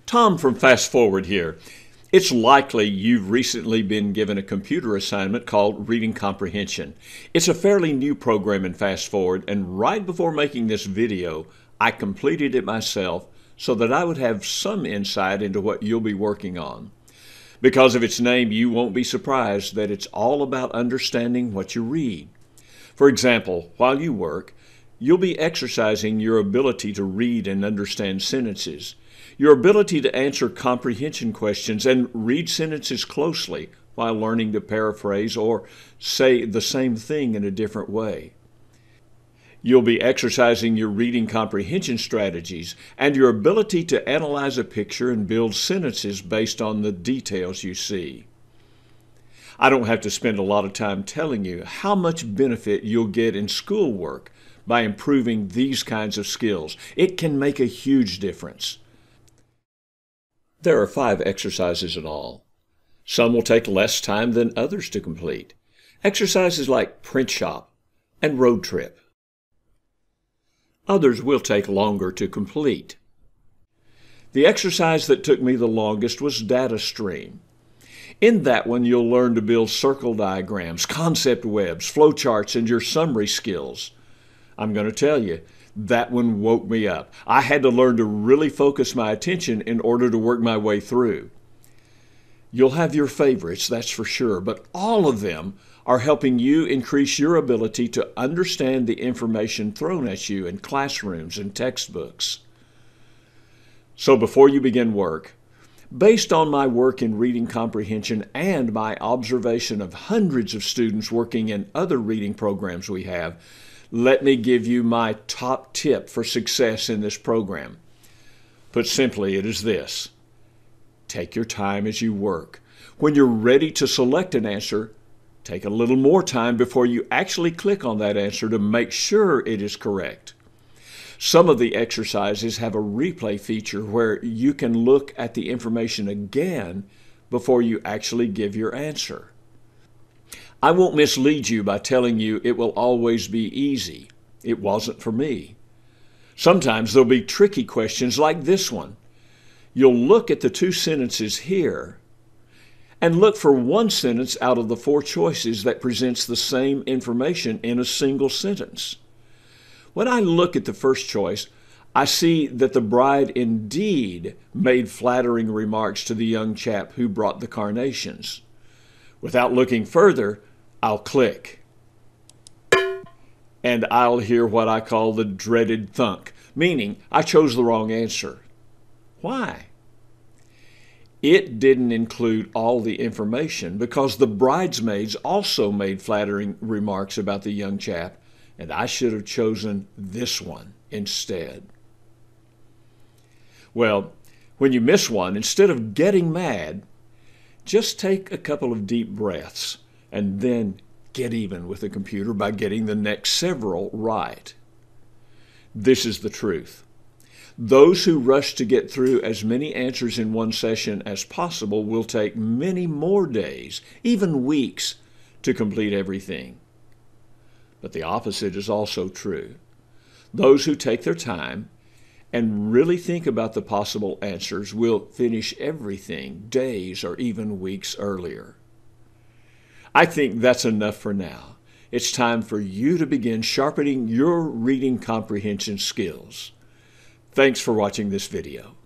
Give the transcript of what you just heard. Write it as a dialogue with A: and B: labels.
A: Tom from Fast Forward here. It's likely you've recently been given a computer assignment called Reading Comprehension. It's a fairly new program in Fast Forward, and right before making this video, I completed it myself so that I would have some insight into what you'll be working on. Because of its name, you won't be surprised that it's all about understanding what you read. For example, while you work, you'll be exercising your ability to read and understand sentences, your ability to answer comprehension questions and read sentences closely while learning to paraphrase or say the same thing in a different way. You'll be exercising your reading comprehension strategies and your ability to analyze a picture and build sentences based on the details you see. I don't have to spend a lot of time telling you how much benefit you'll get in schoolwork by improving these kinds of skills. It can make a huge difference. There are 5 exercises in all. Some will take less time than others to complete. Exercises like print shop and road trip. Others will take longer to complete. The exercise that took me the longest was data stream. In that one, you'll learn to build circle diagrams, concept webs, flowcharts, and your summary skills. I'm going to tell you, that one woke me up. I had to learn to really focus my attention in order to work my way through. You'll have your favorites, that's for sure, but all of them are helping you increase your ability to understand the information thrown at you in classrooms and textbooks. So before you begin work, based on my work in reading comprehension and my observation of hundreds of students working in other reading programs we have, let me give you my top tip for success in this program. Put simply, it is this: take your time as you work. When you're ready to select an answer, take a little more time before you actually click on that answer to make sure it is correct. Some of the exercises have a replay feature where you can look at the information again before you actually give your answer. I won't mislead you by telling you it will always be easy. It wasn't for me. Sometimes there'll be tricky questions like this one. You'll look at the 2 sentences here and look for one sentence out of the 4 choices that presents the same information in a single sentence. When I look at the first choice, I see that the bride indeed made flattering remarks to the young chap who brought the carnations. Without looking further, I'll click, and I'll hear what I call the dreaded thunk, meaning I chose the wrong answer. Why? It didn't include all the information because the bridesmaids also made flattering remarks about the young chap, and I should have chosen this one instead. Well, when you miss one, instead of getting mad, just take a couple of deep breaths and then get even with the computer by getting the next several right. This is the truth. Those who rush to get through as many answers in one session as possible will take many more days, even weeks, to complete everything. But the opposite is also true. Those who take their time and really think about the possible answers will finish everything days or even weeks earlier. I think that's enough for now. It's time for you to begin sharpening your reading comprehension skills. Thanks for watching this video.